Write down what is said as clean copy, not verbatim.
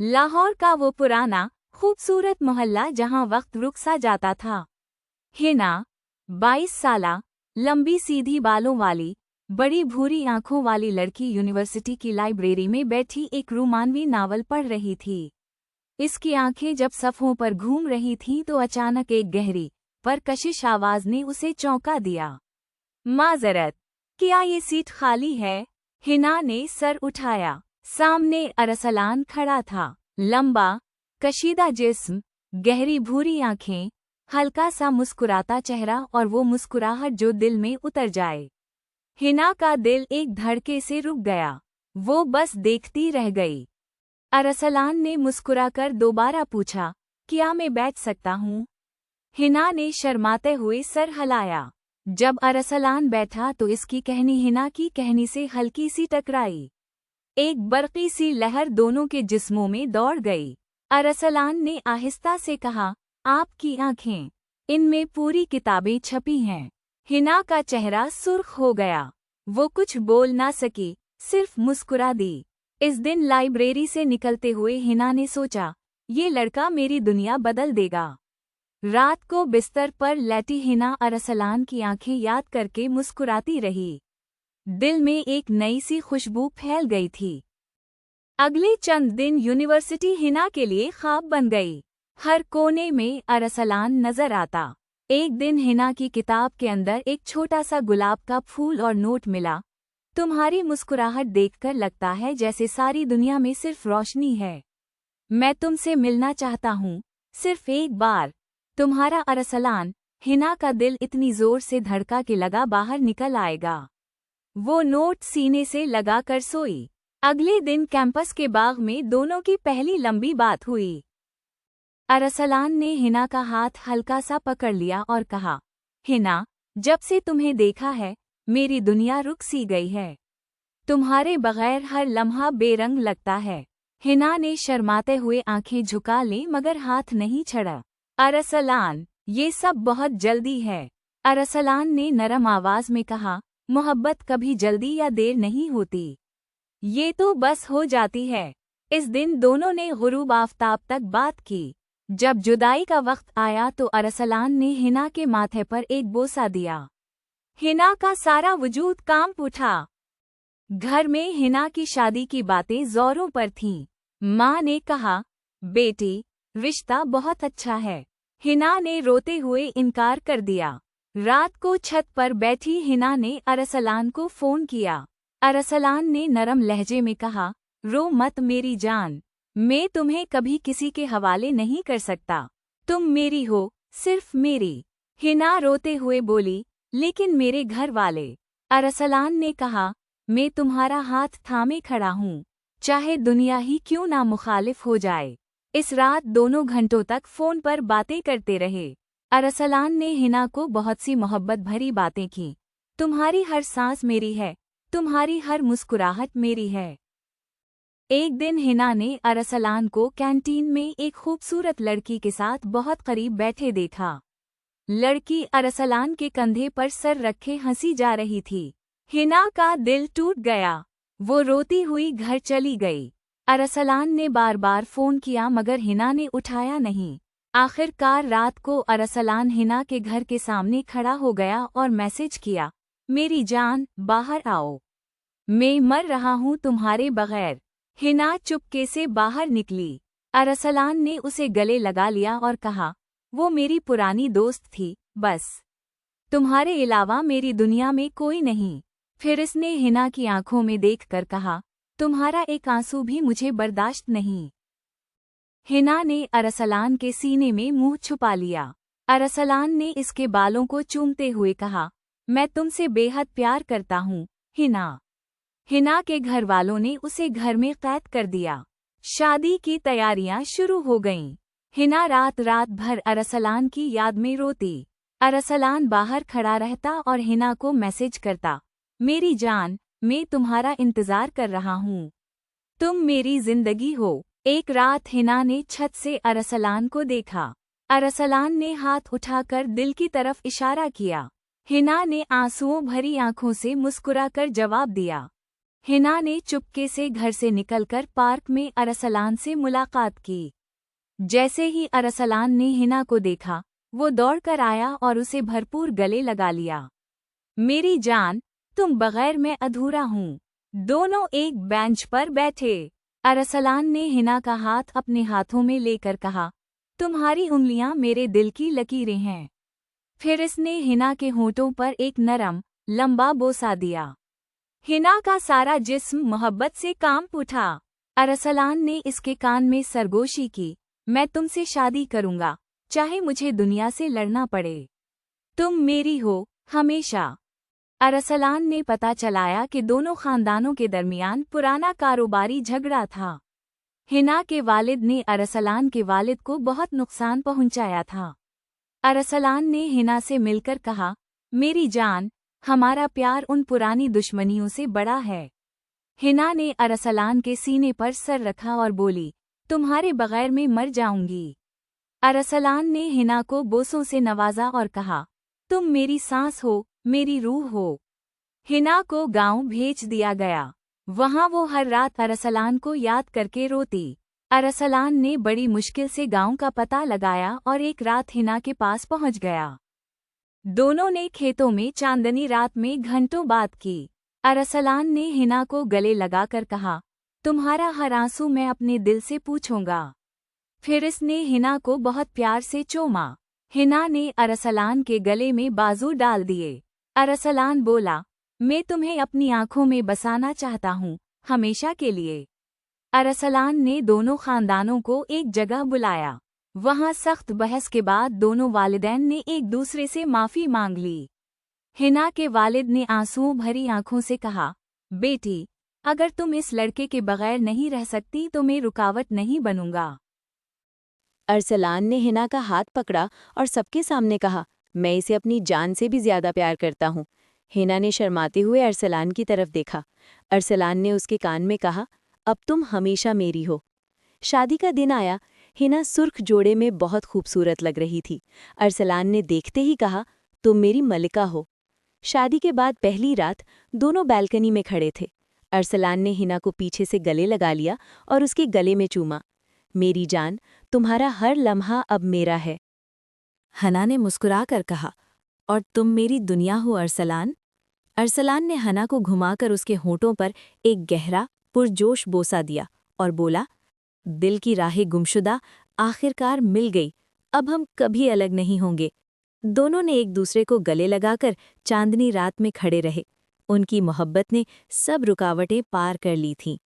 लाहौर का वो पुराना खूबसूरत मोहल्ला जहां वक्त रुक सा जाता था। हिना 22 साला, लंबी सीधी बालों वाली, बड़ी भूरी आंखों वाली लड़की यूनिवर्सिटी की लाइब्रेरी में बैठी एक रोमानवी नावल पढ़ रही थी। इसकी आंखें जब सफ़ों पर घूम रही थीं तो अचानक एक गहरी पर कशिश आवाज ने उसे चौंका दिया। माजरत, क्या ये सीट खाली है? हिना ने सर उठाया। सामने अरसलान खड़ा था। लंबा, कशीदा जिस्म, गहरी भूरी आंखें, हल्का सा मुस्कुराता चेहरा और वो मुस्कुराहट जो दिल में उतर जाए। हिना का दिल एक धड़के से रुक गया। वो बस देखती रह गई। अरसलान ने मुस्कुराकर दोबारा पूछा, क्या मैं बैठ सकता हूँ? हिना ने शर्माते हुए सर हिलाया। जब अरसलान बैठा तो इसकी कहनी हिना की कहनी से हल्की सी टकराई। एक बर्क़ी सी लहर दोनों के जिस्मों में दौड़ गई। अरसलान ने आहिस्ता से कहा, आपकी आंखें, इनमें पूरी किताबें छपी हैं। हिना का चेहरा सुर्ख हो गया। वो कुछ बोल ना सकी, सिर्फ मुस्कुरा दी। इस दिन लाइब्रेरी से निकलते हुए हिना ने सोचा, ये लड़का मेरी दुनिया बदल देगा। रात को बिस्तर पर लेटी हिना अरसलान की आंखें याद करके मुस्कुराती रही। दिल में एक नई सी खुशबू फैल गई थी। अगले चंद दिन यूनिवर्सिटी हिना के लिए ख्वाब बन गई। हर कोने में अरसलान नजर आता। एक दिन हिना की किताब के अंदर एक छोटा सा गुलाब का फूल और नोट मिला। तुम्हारी मुस्कुराहट देखकर लगता है जैसे सारी दुनिया में सिर्फ रोशनी है। मैं तुमसे मिलना चाहता हूँ, सिर्फ एक बार। तुम्हारा अरसलान। हिना का दिल इतनी जोर से धड़का कि लगा बाहर निकल आएगा। वो नोट सीने से लगाकर सोई। अगले दिन कैंपस के बाग में दोनों की पहली लंबी बात हुई। अरसलान ने हिना का हाथ हल्का सा पकड़ लिया और कहा, हिना, जब से तुम्हें देखा है, मेरी दुनिया रुक सी गई है। तुम्हारे बगैर हर लम्हा बेरंग लगता है। हिना ने शर्माते हुए आंखें झुका ली मगर हाथ नहीं छड़ा। अरसलान, ये सब बहुत जल्दी है। अरसलान ने नरम आवाज में कहा, मोहब्बत कभी जल्दी या देर नहीं होती। ये तो बस हो जाती है। इस दिन दोनों ने गुरूब आफताब तक बात की। जब जुदाई का वक्त आया तो अरसलान ने हिना के माथे पर एक बोसा दिया। हिना का सारा वजूद कांप उठा। घर में हिना की शादी की बातें जोरों पर थीं। माँ ने कहा, बेटी, रिश्ता बहुत अच्छा है। हिना ने रोते हुए इनकार कर दिया। रात को छत पर बैठी हिना ने अरसलान को फोन किया। अरसलान ने नरम लहजे में कहा, रो मत मेरी जान, मैं तुम्हें कभी किसी के हवाले नहीं कर सकता। तुम मेरी हो, सिर्फ मेरी। हिना रोते हुए बोली, लेकिन मेरे घर वाले। अरसलान ने कहा, मैं तुम्हारा हाथ थामे खड़ा हूँ, चाहे दुनिया ही क्यों ना मुखालिफ हो जाए। इस रात दोनों घंटों तक फोन पर बातें करते रहे। अरसलान ने हिना को बहुत सी मोहब्बत भरी बातें की। तुम्हारी हर सांस मेरी है, तुम्हारी हर मुस्कुराहट मेरी है। एक दिन हिना ने अरसलान को कैंटीन में एक खूबसूरत लड़की के साथ बहुत करीब बैठे देखा। लड़की अरसलान के कंधे पर सर रखे हंसी जा रही थी। हिना का दिल टूट गया। वो रोती हुई घर चली गई। अरसलान ने बार बार फोन किया मगर हिना ने उठाया नहीं। आखिरकार रात को अरसलान हिना के घर के सामने खड़ा हो गया और मैसेज किया, मेरी जान, बाहर आओ, मैं मर रहा हूँ तुम्हारे बगैर। हिना चुपके से बाहर निकली। अरसलान ने उसे गले लगा लिया और कहा, वो मेरी पुरानी दोस्त थी, बस तुम्हारे अलावा मेरी दुनिया में कोई नहीं। फिर इसने हिना की आंखों में देखकर कहा, तुम्हारा एक आंसू भी मुझे बर्दाश्त नहीं। हिना ने अरसलान के सीने में मुंह छुपा लिया। अरसलान ने इसके बालों को चूमते हुए कहा, मैं तुमसे बेहद प्यार करता हूँ, हिना। हिना के घर वालों ने उसे घर में कैद कर दिया। शादी की तैयारियां शुरू हो गईं। हिना रात रात भर अरसलान की याद में रोती। अरसलान बाहर खड़ा रहता और हिना को मैसेज करता, मेरी जान, मैं तुम्हारा इंतजार कर रहा हूँ, तुम मेरी जिंदगी हो। एक रात हिना ने छत से अरसलान को देखा। अरसलान ने हाथ उठाकर दिल की तरफ इशारा किया। हिना ने आंसुओं भरी आंखों से मुस्कुराकर जवाब दिया, हिना ने चुपके से घर से निकलकर पार्क में अरसलान से मुलाकात की। जैसे ही अरसलान ने हिना को देखा, वो दौड़कर आया और उसे भरपूर गले लगा लिया। मेरी जान, तुम बगैर मैं अधूरा हूँ। दोनों एक बेंच पर बैठे। अरसलान ने हिना का हाथ अपने हाथों में लेकर कहा, तुम्हारी उंगलियां मेरे दिल की लकीरें हैं। फिर इसने हिना के होठों पर एक नरम, लंबा बोसा दिया। हिना का सारा जिस्म मोहब्बत से कांप उठा। अरसलान ने इसके कान में सरगोशी की, मैं तुमसे शादी करूंगा, चाहे मुझे दुनिया से लड़ना पड़े। तुम मेरी हो, हमेशा। अरसलान ने पता चलाया कि दोनों खानदानों के दरमियान पुराना कारोबारी झगड़ा था। हिना के वालिद ने अरसलान के वालिद को बहुत नुकसान पहुंचाया था। अरसलान ने हिना से मिलकर कहा, मेरी जान, हमारा प्यार उन पुरानी दुश्मनियों से बड़ा है। हिना ने अरसलान के सीने पर सर रखा और बोली, तुम्हारे बगैर मैं मर जाऊंगी। अरसलान ने हिना को बोसों से नवाजा और कहा, तुम मेरी सांस हो, मेरी रूह हो। हिना को गांव भेज दिया गया। वहां वो हर रात अरसलान को याद करके रोती। अरसलान ने बड़ी मुश्किल से गांव का पता लगाया और एक रात हिना के पास पहुंच गया। दोनों ने खेतों में चांदनी रात में घंटों बात की। अरसलान ने हिना को गले लगाकर कहा, तुम्हारा हर आंसू मैं अपने दिल से पूछूंगा। फिर इसने हिना को बहुत प्यार से चूमा। हिना ने अरसलान के गले में बाजू डाल दिए। अरसलान बोला, मैं तुम्हें अपनी आंखों में बसाना चाहता हूँ, हमेशा के लिए। अरसलान ने दोनों खानदानों को एक जगह बुलाया। वहां सख्त बहस के बाद दोनों वालिदैन ने एक दूसरे से माफी मांग ली। हिना के वालिद ने आंसुओं भरी आंखों से कहा, बेटी, अगर तुम इस लड़के के बगैर नहीं रह सकती तो मैं रुकावट नहीं बनूंगा। अरसलान ने हिना का हाथ पकड़ा और सबके सामने कहा, मैं इसे अपनी जान से भी ज्यादा प्यार करता हूँ। हिना ने शर्माते हुए अरसलान की तरफ देखा। अरसलान ने उसके कान में कहा, अब तुम हमेशा मेरी हो। शादी का दिन आया। हिना सुर्ख जोड़े में बहुत खूबसूरत लग रही थी। अरसलान ने देखते ही कहा, तुम मेरी मलिका हो। शादी के बाद पहली रात दोनों बालकनी में खड़े थे। अरसलान ने हिना को पीछे से गले लगा लिया और उसके गले में चूमा। मेरी जान, तुम्हारा हर लम्हा अब मेरा है। हना ने मुस्कुरा कर कहा, और तुम मेरी दुनिया हो अरसलान। अरसलान ने हना को घुमाकर उसके होठों पर एक गहरा, पुरजोश बोसा दिया और बोला, दिल की राहें गुमशुदा आखिरकार मिल गई, अब हम कभी अलग नहीं होंगे। दोनों ने एक दूसरे को गले लगाकर चांदनी रात में खड़े रहे। उनकी मोहब्बत ने सब रुकावटें पार कर ली थीं।